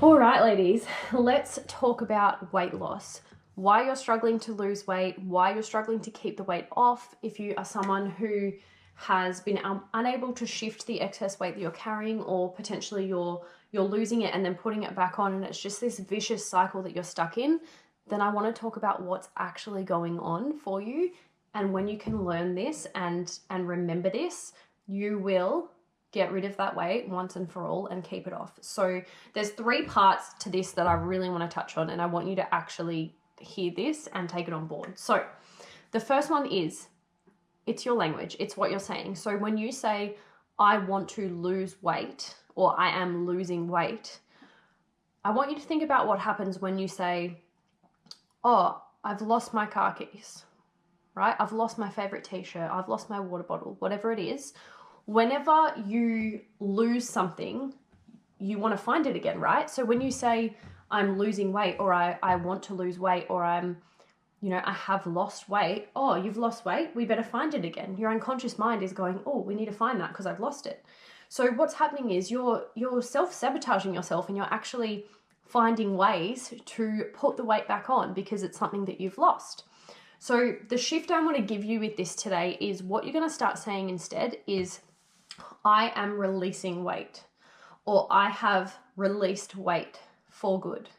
All right, ladies, let's talk about weight loss. Why you're struggling to lose weight, why you're struggling to keep the weight off. If you are someone who has been unable to shift the excess weight that you're carrying, or potentially you're losing it and then putting it back on, and it's just this vicious cycle that you're stuck in, then I want to talk about what's actually going on for you. And when you can learn this and remember this, you will get rid of that weight once and for all and keep it off. So there's 3 parts to this that I really want to touch on, and I want you to actually hear this and take it on board. So the first one is, it's your language. It's what you're saying. So when you say, I want to lose weight, or I am losing weight, I want you to think about what happens when you say, oh, I've lost my car keys, right? I've lost my favorite t-shirt. I've lost my water bottle, whatever it is. Whenever you lose something, you want to find it again, right? So when you say, I'm losing weight, or I want to lose weight, or I have lost weight. Oh, you've lost weight? We better find it again. Your unconscious mind is going, oh, we need to find that because I've lost it. So what's happening is you're self-sabotaging yourself, and you're actually finding ways to put the weight back on because it's something that you've lost. So the shift I want to give you with this today is, what you're going to start saying instead is, I am releasing weight, or I have released weight for good.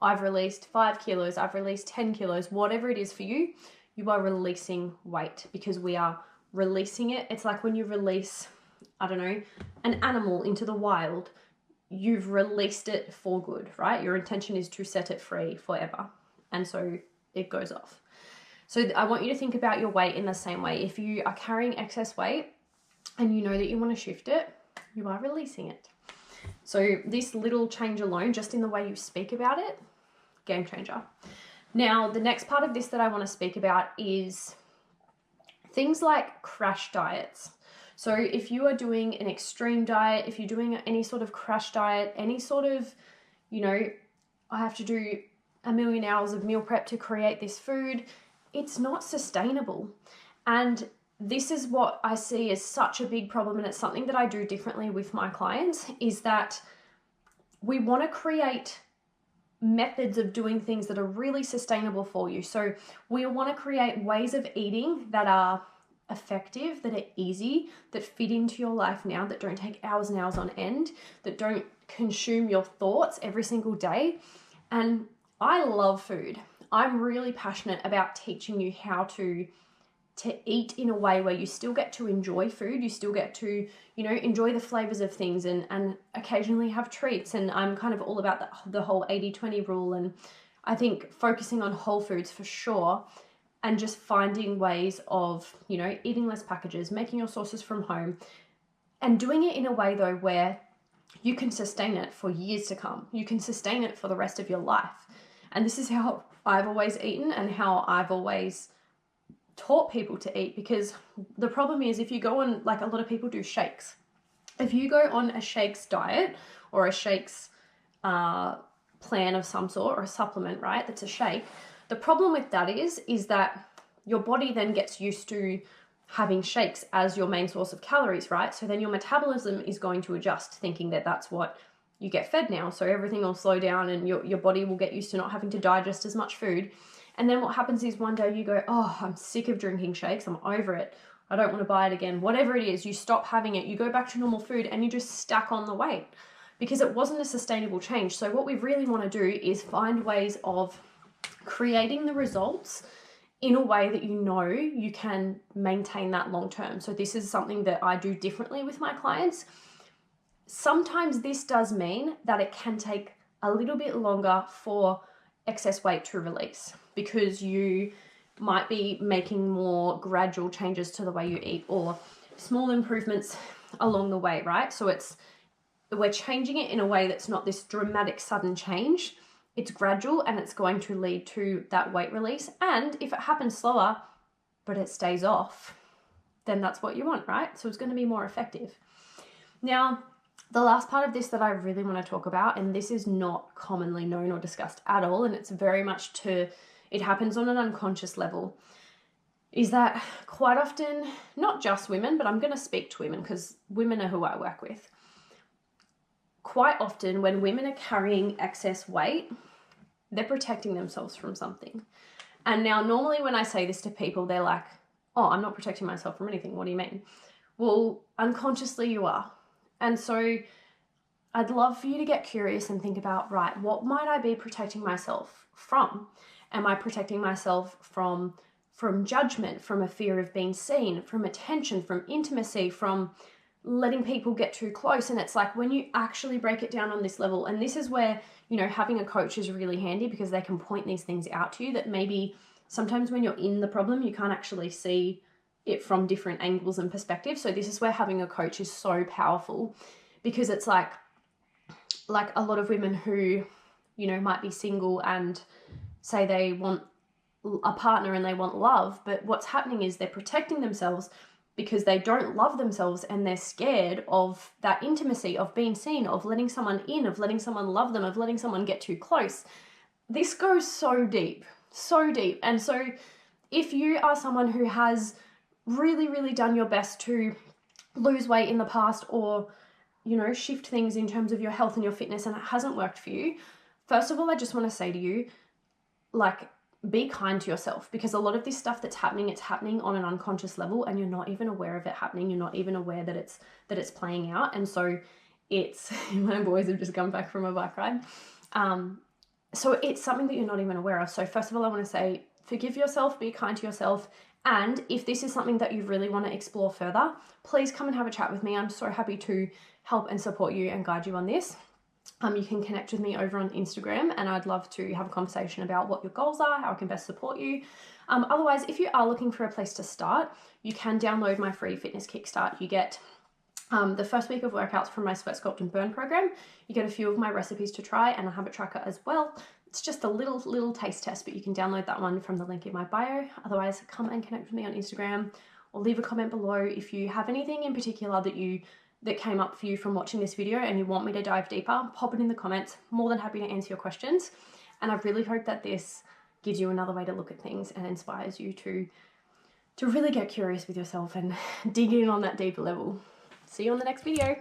I've released 5 kilos, I've released 10 kilos, whatever it is for you, you are releasing weight because we are releasing it. It's like when you release, an animal into the wild, you've released it for good, right? Your intention is to set it free forever. And so it goes off. So I want you to think about your weight in the same way. If you are carrying excess weight and you know that you want to shift it, you are releasing it. So this little change alone, just in the way you speak about it, game changer. Now, the next part of this that I want to speak about is things like crash diets. So if you are doing an extreme diet, if you're doing any sort of crash diet, any sort of, I have to do 1,000,000 hours of meal prep to create this food, it's not sustainable. And this is what I see as such a big problem, and it's something that I do differently with my clients, is that we want to create methods of doing things that are really sustainable for you. So we want to create ways of eating that are effective, that are easy, that fit into your life now, that don't take hours and hours on end, that don't consume your thoughts every single day. And I love food. I'm really passionate about teaching you how to eat in a way where you still get to enjoy food, you still get to, enjoy the flavors of things and occasionally have treats. And I'm kind of all about the whole 80-20 rule. And I think focusing on whole foods for sure, and just finding ways of, eating less packages, making your sauces from home, and doing it in a way though where you can sustain it for years to come. You can sustain it for the rest of your life. And this is how I've always eaten and how I've always taught people to eat, because the problem is, if you go on, like a lot of people do shakes, if you go on a shakes diet or a shakes plan of some sort, or a supplement, right, that's a shake, the problem with that is that your body then gets used to having shakes as your main source of calories, right? So then your metabolism is going to adjust, thinking that that's what you get fed now. So everything will slow down and your body will get used to not having to digest as much food. And then what happens is one day you go, oh, I'm sick of drinking shakes. I'm over it. I don't want to buy it again. Whatever it is, you stop having it. You go back to normal food and you just stack on the weight because it wasn't a sustainable change. So what we really want to do is find ways of creating the results in a way that you can maintain that long term. So this is something that I do differently with my clients. Sometimes this does mean that it can take a little bit longer for excess weight to release, because you might be making more gradual changes to the way you eat, or small improvements along the way, right? So we're changing it in a way that's not this dramatic sudden change. It's gradual, and it's going to lead to that weight release. And if it happens slower, but it stays off, then that's what you want, right? So it's going to be more effective. Now, the last part of this that I really want to talk about, and this is not commonly known or discussed at all, and it's very much it happens on an unconscious level, is that quite often, not just women, but I'm going to speak to women because women are who I work with. quite often when women are carrying excess weight, they're protecting themselves from something. And now normally when I say this to people, they're like, oh, I'm not protecting myself from anything. What do you mean? Well, unconsciously you are. And so I'd love for you to get curious and think about, right, what might I be protecting myself from? Am I protecting myself from judgment, from a fear of being seen, from attention, from intimacy, from letting people get too close? And it's like when you actually break it down on this level, and this is where, having a coach is really handy because they can point these things out to you that maybe sometimes when you're in the problem, you can't actually see it from different angles and perspectives. So this is where having a coach is so powerful, because it's like a lot of women who, might be single and say they want a partner and they want love, but what's happening is they're protecting themselves because they don't love themselves and they're scared of that intimacy, of being seen, of letting someone in, of letting someone love them, of letting someone get too close. This goes so deep, so deep. And so if you are someone who has really, really done your best to lose weight in the past, or, shift things in terms of your health and your fitness, and it hasn't worked for you, first of all, I just want to say to you, be kind to yourself, because a lot of this stuff that's happening, it's happening on an unconscious level and you're not even aware of it happening. You're not even aware that it's playing out. And so it's, my boys have just come back from a bike ride. So it's something that you're not even aware of. So first of all, I want to say, forgive yourself, be kind to yourself. And if this is something that you really want to explore further, please come and have a chat with me. I'm so happy to help and support you and guide you on this. You can connect with me over on Instagram, and I'd love to have a conversation about what your goals are, how I can best support you. Otherwise, if you are looking for a place to start, you can download my free fitness kickstart. You get the first week of workouts from my Sweat, Sculpt and Burn program. You get a few of my recipes to try and a habit tracker as well. It's just a little taste test, but you can download that one from the link in my bio. Otherwise, come and connect with me on Instagram, or leave a comment below if you have anything in particular that came up for you from watching this video and you want me to dive deeper. Pop it in the comments. More than happy to answer your questions. And I really hope that this gives you another way to look at things and inspires you to really get curious with yourself and dig in on that deeper level. See you on the next video.